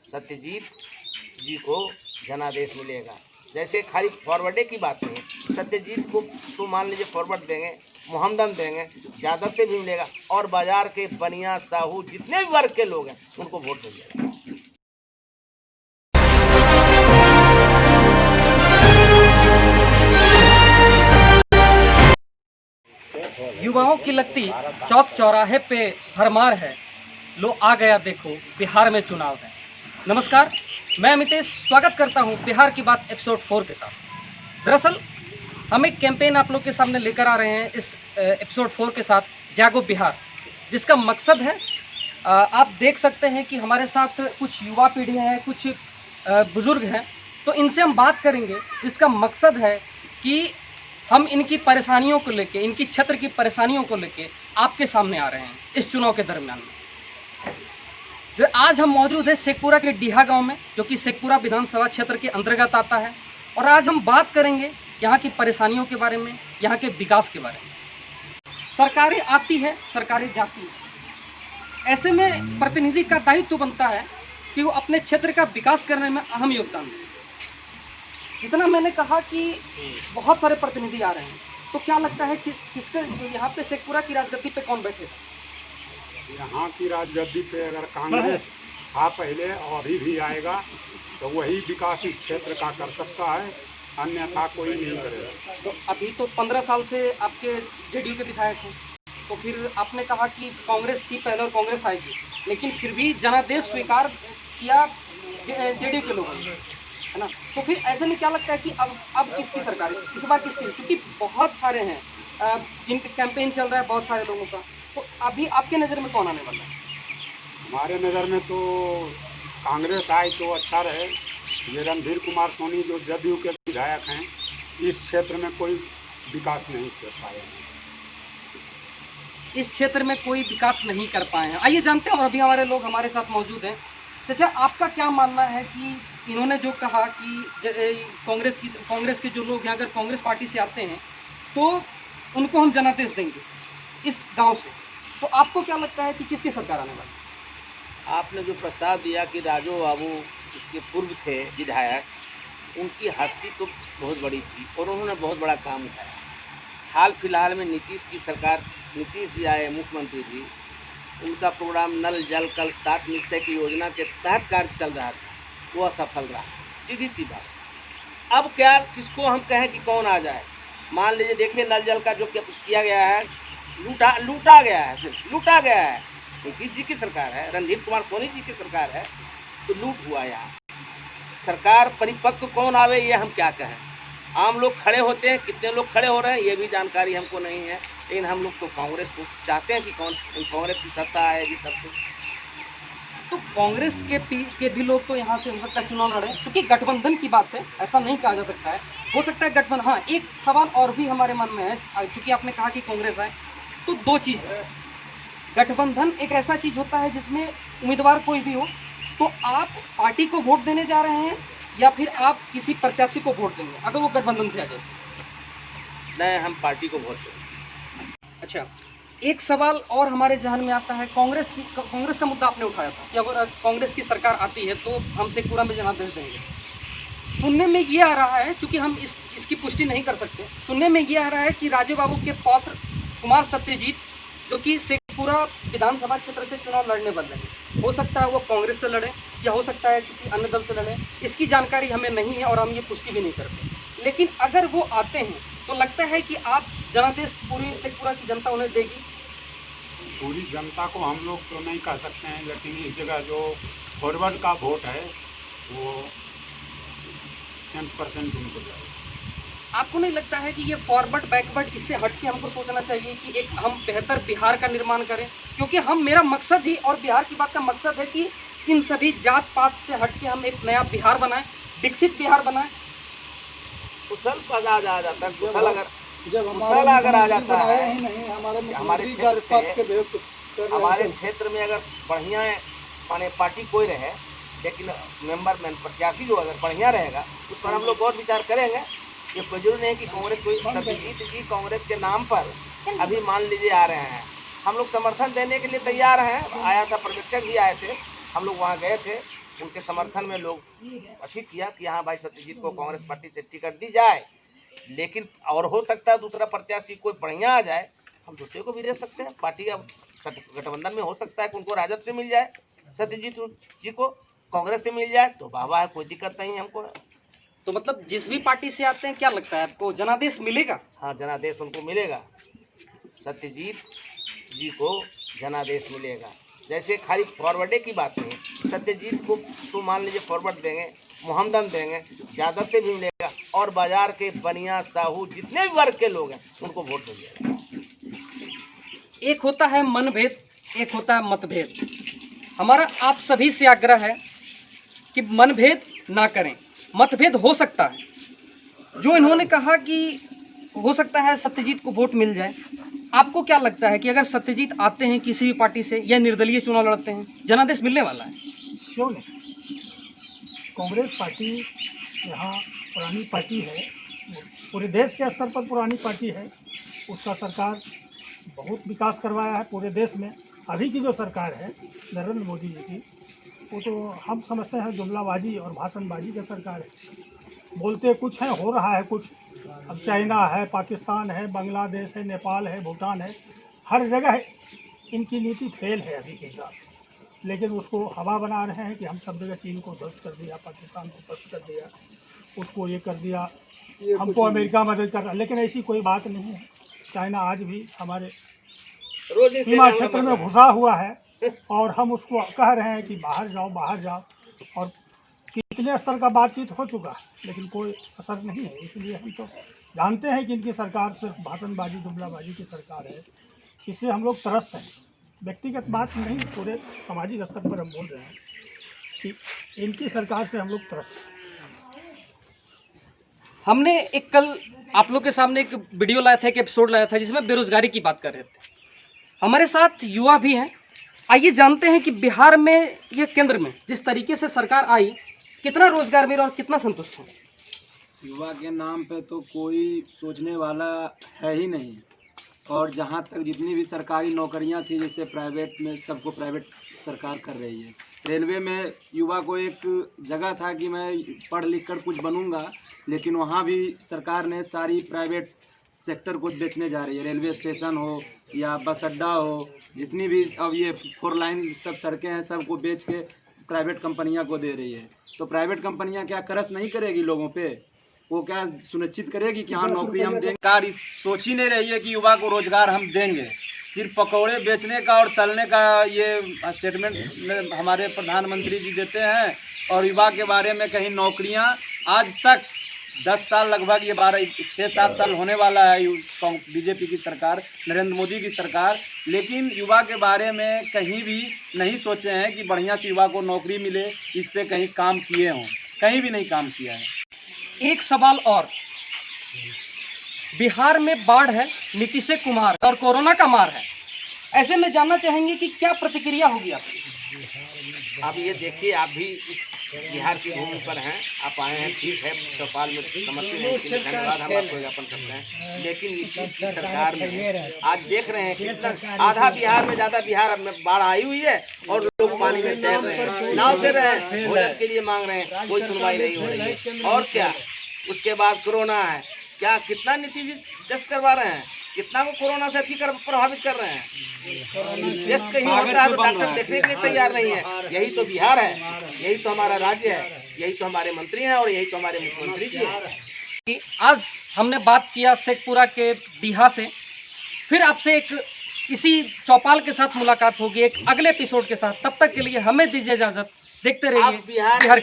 सत्यजीत जी को जनादेश मिलेगा। जैसे खाली फॉरवर्डे की बात नहीं, सत्यजीत को तो मान लीजिए फॉरवर्ड देंगे, मोहम्मदन देंगे, ज़्यादा से भी मिलेगा, और बाजार के बनिया साहू जितने भी वर्ग के लोग हैं उनको वोट मिलेगा। युवाओं की लगती चौक चौराहे पे भरमार है, लो आ गया देखो बिहार में चुनाव है। नमस्कार, मैं अमितेश स्वागत करता हूं बिहार की बात एपिसोड 4 के साथ। दरअसल हम एक कैंपेन आप लोग के सामने लेकर आ रहे हैं इस एपिसोड 4 के साथ, जागो बिहार, जिसका मकसद है आप देख सकते हैं कि हमारे साथ कुछ युवा पीढ़ी हैं, कुछ बुज़ुर्ग हैं, तो इनसे हम बात करेंगे। इसका मकसद है कि हम इनकी परेशानियों को लेके, इनकी क्षेत्र की परेशानियों को लेके आपके सामने आ रहे हैं इस चुनाव के दरमियान में। जो आज हम मौजूद है शेखपुरा के डीहा गांव में, जो कि शेखपुरा विधानसभा क्षेत्र के अंतर्गत आता है, और आज हम बात करेंगे यहाँ की परेशानियों के बारे में, यहाँ के विकास के बारे में। सरकारें आती है, सरकारें जाती है, ऐसे में प्रतिनिधि का दायित्व बनता है कि वो अपने क्षेत्र का विकास करने में अहम योगदान दें। जितना मैंने कहा कि बहुत सारे प्रतिनिधि आ रहे हैं, तो क्या लगता है कि किसके यहाँ पे शेखपुरा की राजगद्दी पे कौन बैठेगा? यहाँ की राजगद्दी पे अगर कांग्रेस था पहले और अभी भी आएगा तो वही विकास इस क्षेत्र का कर सकता है, अन्यथा कोई नहीं करेगा। तो अभी तो 15 साल से आपके जेडीयू के विधायक हैं, तो फिर आपने कहा कि कांग्रेस थी पहले और कांग्रेस आएगी, लेकिन फिर भी जनादेश स्वीकार किया जेडीयू के लोगों ने, है ना? तो फिर ऐसे में क्या लगता है कि अब किसकी सरकार है इस बार, किसकी? क्योंकि बहुत सारे हैं जिनका कैंपेन चल रहा है, बहुत सारे लोगों का, तो अभी आपके नज़र में कौन आने वाला है? हमारे नज़र में तो कांग्रेस आए तो अच्छा रहे। ये रणधीर कुमार सोनी जो जदयू के विधायक हैं, इस क्षेत्र में कोई विकास नहीं कर पाए हैं। इस क्षेत्र में कोई विकास नहीं कर पाए हैं। आइए जानते हैं, और अभी हमारे लोग हमारे साथ मौजूद हैं। अच्छा, आपका क्या मानना है कि इन्होंने जो कहा कि कांग्रेस के जो लोग हैं, अगर कांग्रेस पार्टी से आते हैं तो उनको हम जनादेश देंगे इस गांव से, तो आपको क्या लगता है कि किसकी सरकार आने वाली? आपने जो प्रस्ताव दिया कि राजू बाबू इसके पूर्व थे विधायक, उनकी हस्ती तो बहुत बड़ी थी और उन्होंने बहुत बड़ा काम उठाया। हाल फिलहाल में नीतीश की सरकार, नीतीश जी आए मुख्यमंत्री जी, उनका प्रोग्राम नल जल कल 7 निश्चय की योजना के तहत कार्य चल रहा था, वो असफल रहा, सीधी सी बात। अब क्या किसको हम कहें कि कौन आ जाए? मान लीजिए, देखिए नल जल का जो किया गया है, लूटा गया है, सिर्फ लूटा गया है। नीतीश जी की सरकार है, रणधीर कुमार सोनी जी की सरकार है, तो लूट हुआ यहाँ। सरकार परिपक्व कौन आवे ये हम क्या कहें? आम लोग खड़े होते हैं, कितने लोग खड़े हो रहे हैं ये भी जानकारी हमको नहीं है, लेकिन हम लोग तो कांग्रेस को चाहते हैं कि कांग्रेस की सत्ता आएगी तब तो कांग्रेस के भी लोग तो यहाँ से हो सकता है चुनाव लड़े, क्योंकि गठबंधन की बात है, ऐसा नहीं कहा जा सकता है। हो सकता है गठबंधन। हाँ, एक सवाल और भी हमारे मन में है, क्योंकि आपने कहा कि कांग्रेस आए, तो दो चीज़ है। गठबंधन एक ऐसा चीज़ होता है जिसमें उम्मीदवार कोई भी हो, तो आप पार्टी को वोट देने जा रहे हैं या फिर आप किसी प्रत्याशी को वोट देंगे अगर वो गठबंधन से आ जाए? नहीं, हम पार्टी को वोट देंगे। अच्छा, एक सवाल और हमारे जहन में आता है, कांग्रेस का मुद्दा आपने उठाया था कि अगर कांग्रेस की सरकार आती है तो हम शेखपुरा में जनादेश देंगे। सुनने में ये आ रहा है, चूँकि हम इसकी पुष्टि नहीं कर सकते, सुनने में ये आ रहा है कि राजू बाबू के पौत्र कुमार सत्यजीत, जो कि शेखपुरा विधानसभा क्षेत्र से चुनाव लड़ने वाले हैं, हो सकता है वो कांग्रेस से लड़े या हो सकता है किसी अन्य दल से लड़े, इसकी जानकारी हमें नहीं है और हम ये पुष्टि भी नहीं करते। लेकिन अगर वो आते हैं तो लगता है कि आप जनादेश पूरी शेखपुरा की जनता उन्हें देगी? पूरी जनता को हम लोग तो नहीं कह सकते हैं, लेकिन इस जगह जो फॉरवर्ड का वोट है वो 100% उनको जाएगा। आपको नहीं लगता है कि ये फॉरवर्ड बैकवर्ड, इससे हट के हमको सोचना चाहिए कि एक हम बेहतर बिहार का निर्माण करें? क्योंकि मेरा मकसद ही, और बिहार की बात का मकसद है कि इन सभी जात पात से हट के हम एक नया बिहार बनाएं, विकसित बिहार बनाएं। कुशल पद आ जाता है, कुशल अगर आ जाता है हमारे क्षेत्र में अगर बढ़िया माने पार्टी कोई रहे, लेकिन प्रत्याशी जो अगर बढ़िया रहेगा उस पर हम लोग और विचार करेंगे। ये कोई जरूरी नहीं कि कांग्रेस कोई सत्यजीत जी कांग्रेस के नाम पर अभी मान लीजिए आ रहे हैं, हम लोग समर्थन देने के लिए तैयार हैं। आया था, पर्यवेक्षक भी आए थे, हम लोग वहाँ गए थे, उनके समर्थन में लोग ठीक किया कि हाँ भाई सत्यजीत को कांग्रेस पार्टी से टिकट दी जाए। लेकिन और हो सकता है दूसरा प्रत्याशी कोई बढ़िया आ जाए, हम दूसरे को भी दे सकते हैं। पार्टी अब गठबंधन में हो सकता है कि उनको राजद से मिल जाए, सत्यजीत जी को कांग्रेस से मिल जाए तो वाह है, कोई दिक्कत नहीं हमको। तो मतलब जिस भी पार्टी से आते हैं, क्या लगता है आपको जनादेश मिलेगा? हाँ, जनादेश उनको मिलेगा, सत्यजीत जी को जनादेश मिलेगा। जैसे खाली फॉरवर्डे की बात नहीं, सत्यजीत को तो मान लीजिए फॉरवर्ड देंगे, मोहम्मदन देंगे, ज़्यादा से भी मिलेगा, और बाजार के बनिया साहू जितने भी वर्ग के लोग हैं उनको वोट मिल जाएगा। एक होता है मनभेद, एक होता है मतभेद। हमारा आप सभी से आग्रह है कि मनभेद ना करें, मतभेद हो सकता है। जो इन्होंने कहा कि हो सकता है सत्यजीत को वोट मिल जाए, आपको क्या लगता है कि अगर सत्यजीत आते हैं किसी भी पार्टी से या निर्दलीय चुनाव लड़ते हैं, जनादेश मिलने वाला है? क्यों नहीं? कांग्रेस पार्टी यहाँ पुरानी पार्टी है, पूरे देश के स्तर पर पुरानी पार्टी है। उसका सरकार बहुत विकास करवाया है पूरे देश में। अभी की जो सरकार है नरेंद्र मोदी जी की, वो तो हम समझते हैं जुमलाबाजी और भाषणबाजी की सरकार है। बोलते कुछ है, हो रहा है कुछ। अब चाइना है, पाकिस्तान है, बांग्लादेश है, नेपाल है, भूटान है, हर जगह इनकी नीति फेल है अभी के हिसाब से। लेकिन उसको हवा बना रहे हैं कि हम सब जगह चीन को ध्वस्त कर दिया, पाकिस्तान को ध्वस्त कर दिया, उसको ये कर दिया, हमको अमेरिका मदद कर रहा। लेकिन ऐसी कोई बात नहीं है। चाइना आज भी हमारे सीमा क्षेत्र में घुसा हुआ है और हम उसको कह रहे हैं कि बाहर जाओ, बाहर जाओ। और कितने स्तर का बातचीत हो चुका है, लेकिन कोई असर नहीं है। इसलिए हम तो जानते हैं कि इनकी सरकार सिर्फ भाषणबाजी, जुमलाबाजी की सरकार है। इससे हम लोग त्रस्त हैं। व्यक्तिगत बात नहीं, पूरे सामाजिक स्तर पर हम बोल रहे हैं कि इनकी सरकार से हम लोग त्रस्त हैं। हमने एक कल आप लोग के सामने एक वीडियो लाया था, एक एपिसोड लाया था, जिसमें बेरोजगारी की बात कर रहे थे। हमारे साथ युवा भी हैं। आइए जानते हैं कि बिहार में ये केंद्र में जिस तरीके से सरकार आई, कितना रोजगार मिला और कितना संतुष्ट हैं? युवा के नाम पे तो कोई सोचने वाला है ही नहीं। और जहाँ तक जितनी भी सरकारी नौकरियाँ थी, जैसे प्राइवेट में सबको प्राइवेट सरकार कर रही है। रेलवे में युवा को एक जगह था कि मैं पढ़ लिख कर कुछ बनूंगा, लेकिन वहाँ भी सरकार ने सारी प्राइवेट सेक्टर को बेचने जा रही है। रेलवे स्टेशन हो या बस अड्डा हो, जितनी भी अब ये 4 लाइन सब सड़कें हैं, सबको बेच के प्राइवेट कंपनियां को दे रही है। तो प्राइवेट कंपनियां क्या करस नहीं करेगी लोगों पे? वो क्या सुनिश्चित करेगी कि हाँ नौकरी हम देंगे? सरकार इस सोच ही नहीं रही है कि युवा को रोजगार हम देंगे। सिर्फ पकौड़े बेचने का और तलने का ये स्टेटमेंट हमारे प्रधानमंत्री जी देते हैं, और युवा के बारे में कहीं नौकरियां आज तक 10 साल लगभग, ये 6-7 साल होने वाला है बीजेपी की सरकार, नरेंद्र मोदी की सरकार, लेकिन युवा के बारे में कहीं भी नहीं सोचे हैं कि बढ़िया से युवा को नौकरी मिले। इस पे कहीं काम किए हों? कहीं भी नहीं काम किया है। एक सवाल और, बिहार में बाढ़ है, नीतीश कुमार और कोरोना का मार है। ऐसे में जानना चाहेंगे कि क्या प्रतिक्रिया होगी आपकी? आप ये देखिए, आप भी इस बिहार की भूमि पर हैं, आप आए हैं, ठीक है, चौपाल में समझते हैं, इसके लिए धन्यवाद हम आपको ज्ञापन करते हैं। लेकिन नीतीश की सरकार में आज देख रहे हैं कितना आधा बिहार में, ज़्यादा बिहार में बाढ़ आई हुई है और लोग पानी में तैर रहे हैं, नाव से रहे हैं, भोजन के लिए मांग रहे हैं, कोई सुनवाई नहीं हो रही है। और क्या, उसके बाद कोरोना है, क्या कितना नीतीश टेस्ट करवा रहे हैं, कितना को कोरोना से प्रभावित कर रहे हैं। टेस्ट कहीं होता है तो डॉक्टर देखने के लिए तैयार नहीं है। यही तो बिहार है, यही तो हमारा राज्य है, यही तो हमारे मंत्री हैं और यही तो हमारे मुख्यमंत्री जी हैं। आज हमने बात किया शेखपुरा के बिहार से, फिर आपसे एक किसी चौपाल के साथ मुलाकात होगी एक अगले एपिसोड के साथ। तब तक के लिए हमें दीजिए इजाजत। देखते रहिए बिहार।